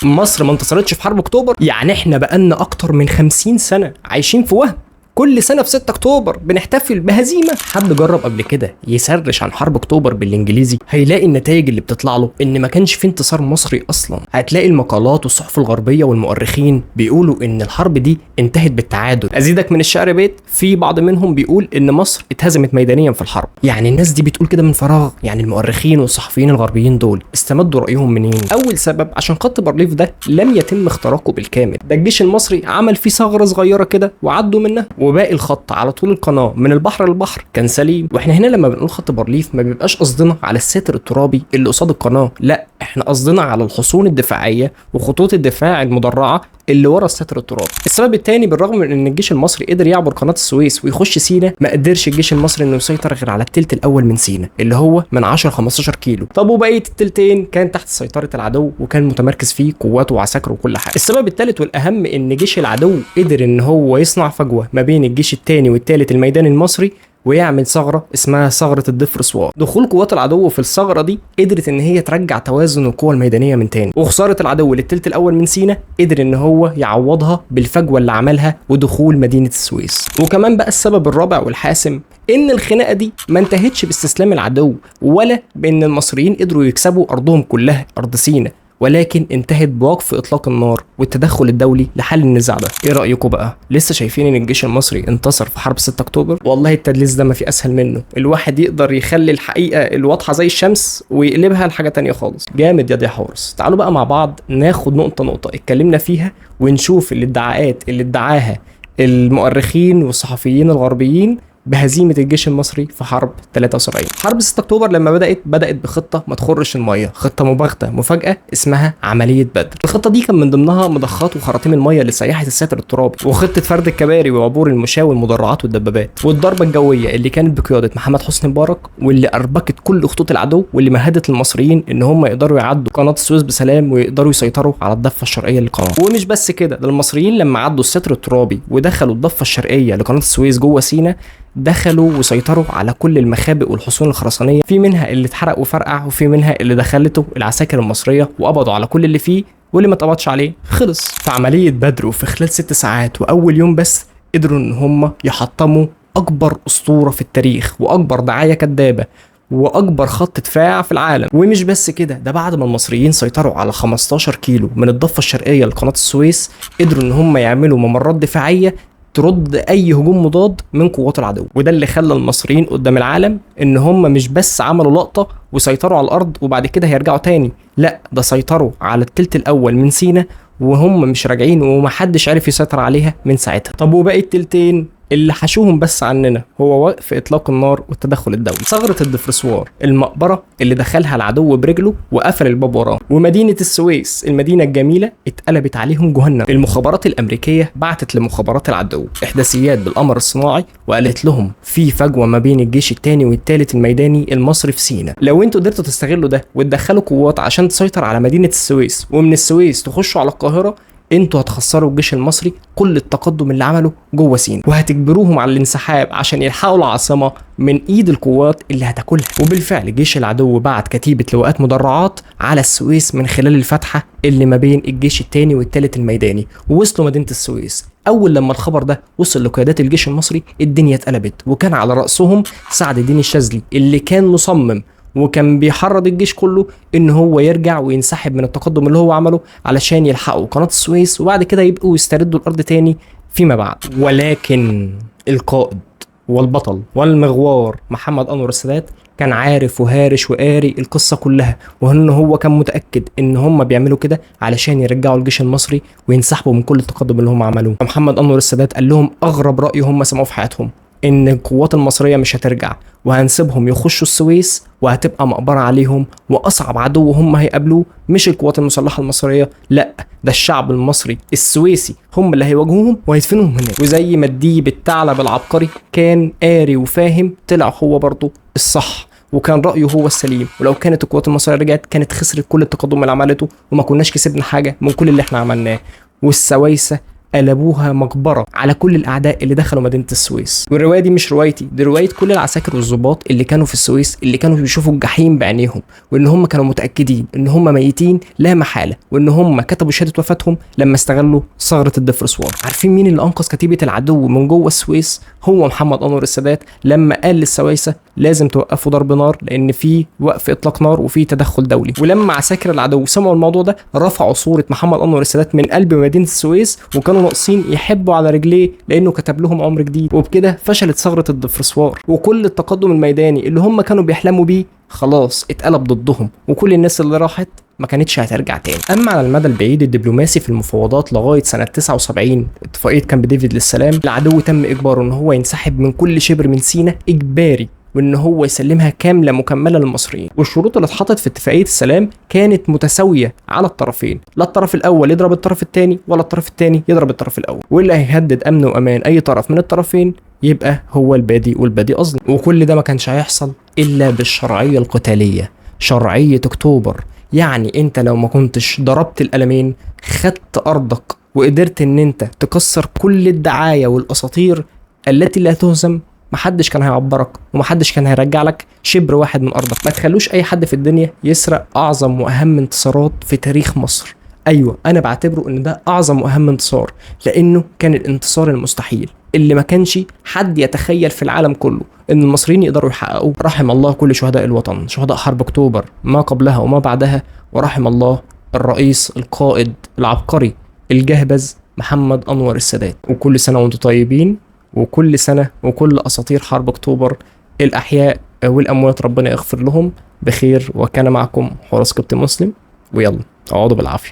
مصر ما انتصرتش في حرب اكتوبر؟ يعني احنا بقالنا اكتر من 50 سنة عايشين في وهم. كل سنة في 6 اكتوبر بنحتفل بهزيمة. حد جرب قبل كده يسرش عن حرب اكتوبر بالانجليزي هيلاقي النتائج اللي بتطلع له ان ما كانش في انتصار مصري اصلا. هتلاقي المقالات والصحف الغربية والمؤرخين بيقولوا ان الحرب دي انتهت بالتعادل. ازيدك من الشعر بيت، في بعض منهم بيقول ان مصر اتهزمت ميدانيا في الحرب. يعني الناس دي بتقول كده من فراغ؟ يعني المؤرخين والصحفيين الغربيين دول استمدوا رأيهم منين؟ اول سبب عشان خط بارليف ده لم يتم اختراقه بالكامل، ده الجيش المصري عمل فيه ثغرة صغيرة كده وعدوا منها، وباقي الخط على طول القناه من البحر للبحر كان سليم. واحنا هنا لما بنقول خط بارليف ما بيبقاش قصدنا على الساتر الترابي اللي قصاد القناه، لا احنا قصدنا على الحصون الدفاعيه وخطوط الدفاع المدرعه اللي ورا الساتر الترابي. السبب الثاني، بالرغم من ان الجيش المصري قدر يعبر قناه السويس ويخش سيناء، ما قدرش الجيش المصري انه يسيطر غير على الثلث الاول من سيناء اللي هو من 10 15 كيلو. طب وبقيه الثلثين كان تحت سيطره العدو وكان متمركز فيه قواته وعساكره وكل حاجه. السبب الثالث والاهم ان جيش العدو قدر ان هو يصنع فجوه ما بين الجيش الثاني والثالث الميداني المصري ويعمل ثغره اسمها ثغره الدفرسوار. دخول قوات العدو في الثغره دي قدرت ان هي ترجع توازن القوى الميدانيه من تاني، وخساره العدو للثلث الاول من سيناء قدر ان هو يعوضها بالفجوه اللي عملها ودخول مدينه السويس. وكمان بقى السبب الرابع والحاسم ان الخناقه دي ما انتهتش باستسلام العدو ولا بان المصريين قدروا يكسبوا ارضهم كلها ارض سيناء، ولكن انتهت بوقف اطلاق النار والتدخل الدولي لحل النزاع ده. ايه رايكم بقى؟ لسه شايفين ان الجيش المصري انتصر في حرب 6 اكتوبر؟ والله التدليس ده ما في اسهل منه، الواحد يقدر يخلي الحقيقه الواضحه زي الشمس ويقلبها لحاجه تانية خالص. جامد يا دي حورس. تعالوا بقى مع بعض ناخد نقطه نقطه اتكلمنا فيها ونشوف الادعاءات اللي ادعاها المؤرخين والصحفيين الغربيين بهزيمه الجيش المصري في حرب 73. حرب 6 اكتوبر لما بدات بخطه ما تخرش الميه، خطه مباغته مفاجاه اسمها عمليه بدر. الخطه دي كان من ضمنها مضخات وخراطيم الميه اللي سيحت الساتر الترابي، وخطه فرد الكباري وعبور المشاة والمدرعات والدبابات، والضربه الجويه اللي كانت بقياده محمد حسني مبارك واللي اربكت كل خطوط العدو واللي مهدت المصريين ان هم يقدروا يعدوا قناه السويس بسلام ويقدروا يسيطروا على الضفه الشرقيه للقناه. ومش بس كده، ده المصريين لما عدوا الساتر الترابي ودخلوا الضفه الشرقيه لقناه السويس جوه سيناء دخلوا وسيطروا على كل المخابئ والحصون الخرسانيه، في منها اللي اتحرق وفرقع وفي منها اللي دخلته العساكر المصريه وقبضوا على كل اللي فيه، واللي ما اتقبضش عليه خلص. في عمليه بدر وفي خلال 6 ساعات واول يوم بس قدروا ان هم يحطموا اكبر اسطوره في التاريخ واكبر دعايه كدابه واكبر خط دفاع في العالم. ومش بس كده، ده بعد ما المصريين سيطروا على 15 كيلو من الضفه الشرقيه لقناه السويس قدروا ان هم يعملوا ممرات دفاعيه ترد اي هجوم مضاد من قوات العدو. وده اللي خلى المصريين قدام العالم ان هم مش بس عملوا لقطه وسيطروا على الارض وبعد كده هيرجعوا تاني، لا ده سيطروا على الثلث الاول من سيناء وهم مش راجعين ومحدش عارف يسيطر عليها من ساعتها. طب وباقي التلتين اللي حشوهم بس عننا هو وقف اطلاق النار والتدخل الدولي. ثغرة الدفرسوار، المقبرة اللي دخلها العدو برجله وقفل الباب وراه، ومدينة السويس المدينة الجميلة اتقلبت عليهم جهنم. المخابرات الامريكية بعتت لمخابرات العدو احداثيات بالقمر الصناعي وقالت لهم في فجوة ما بين الجيش الثاني والثالث الميداني المصري في سيناء، لو انتوا قدرتوا تستغلوا ده وتدخلوا قوات عشان تسيطر على مدينة السويس ومن السويس تخشوا على القاهرة، انتوا هتخسروا الجيش المصري كل التقدم اللي عمله جوه سيناء وهتجبروهم على الانسحاب عشان يلحقوا العاصمه من ايد القوات اللي هتاكلها. وبالفعل جيش العدو بعت كتيبه لواءات مدرعات على السويس من خلال الفتحه اللي ما بين الجيش الثاني والثالث الميداني، ووصلوا مدينه السويس. اول لما الخبر ده وصل لقيادات الجيش المصري الدنيا اتقلبت، وكان على راسهم سعد الدين الشاذلي اللي كان مصمم وكان بيحرض الجيش كله ان هو يرجع وينسحب من التقدم اللي هو عمله علشان يلحقوا قناة السويس وبعد كده يبقوا يستردوا الارض تاني فيما بعد. ولكن القائد والبطل والمغوار محمد انور السادات كان عارف وهارش وقاري القصة كلها، وان هو كان متأكد ان هم بيعملوا كده علشان يرجعوا الجيش المصري وينسحبوا من كل التقدم اللي هم عملوه. محمد انور السادات قال لهم اغرب رأي هم سمعوه في حياتهم، ان القوات المصرية مش هترجع وهنسيبهم يخشوا السويس وهتبقى مقبرة عليهم، واصعب عدو هم هيقابلوه مش القوات المسلحة المصرية، لا ده الشعب المصري السويسي هم اللي هيواجهوهم وهيدفنوهم هناك. وزي ما الديب الثعلب العبقري كان قاري وفاهم طلع هو برضه الصح وكان رأيه هو السليم، ولو كانت القوات المصرية رجعت كانت خسرت كل التقدم اللي عملته وما كناش كسبنا حاجة من كل اللي احنا عملناه. والسويسة قلبوها مقبره على كل الاعداء اللي دخلوا مدينه السويس. والروايه دي مش روايتي، دي روايه كل العساكر والضباط اللي كانوا في السويس، اللي كانوا بيشوفوا الجحيم بعينيهم، وان هم كانوا متاكدين ان هم ميتين لا محاله، وان هم كتبوا شهاده وفاتهم لما استغلوا ثغره الدفرسوار. عارفين مين اللي انقذ كتيبه العدو من جوه السويس؟ هو محمد انور السادات، لما قال للسويسه لازم توقفوا ضرب نار لان في وقف اطلاق نار وفي تدخل دولي. ولما عساكر العدو سمعوا الموضوع ده رفعوا صوره محمد انور السادات من قلب مدينه السويس، وكانوا ناقصين يحبوا على رجليه لانه كتب لهم عمر جديد. وبكده فشلت ثغره الدفرسوار، وكل التقدم الميداني اللي هم كانوا بيحلموا بيه خلاص اتقلب ضدهم، وكل الناس اللي راحت ما كانتش هترجع تاني. اما على المدى البعيد الدبلوماسي في المفاوضات لغايه سنه 79 اتفاقيه كامب ديفيد للسلام، العدو تم اجباره ان هو ينسحب من كل شبر من سيناء اجباري، وان هو يسلمها كامله مكمله للمصريين. والشروط اللي اتحطت في اتفاقيه السلام كانت متساويه على الطرفين، لا الطرف الاول يضرب الطرف الثاني ولا الطرف الثاني يضرب الطرف الاول، واللي هيهدد امن وامان اي طرف من الطرفين يبقى هو البادي والبادي اظلم. وكل ده ما كانش هيحصل الا بالشرعيه القتاليه، شرعيه اكتوبر. يعني انت لو ما كنتش ضربت القلمين خدت ارضك وقدرت ان انت تكسر كل الدعايه والاساطير التي لا تهزم، محدش كان هيعبرك ومحدش كان هيرجع لك شبر واحد من ارضك. ما تخلوش اي حد في الدنيا يسرق اعظم واهم انتصارات في تاريخ مصر. ايوه انا بعتبره ان ده اعظم واهم انتصار، لانه كان الانتصار المستحيل اللي ما كانش حد يتخيل في العالم كله ان المصريين يقدروا يحققوه. رحم الله كل شهداء الوطن، شهداء حرب اكتوبر ما قبلها وما بعدها، ورحم الله الرئيس القائد العبقري الجهبذ محمد انور السادات. وكل سنه وانتم طيبين، وكل سنه وكل اساطير حرب اكتوبر الاحياء والاموات ربنا يغفر لهم بخير. وكان معكم حراس قبط مسلم، ويلا اقعدوا بالعافيه.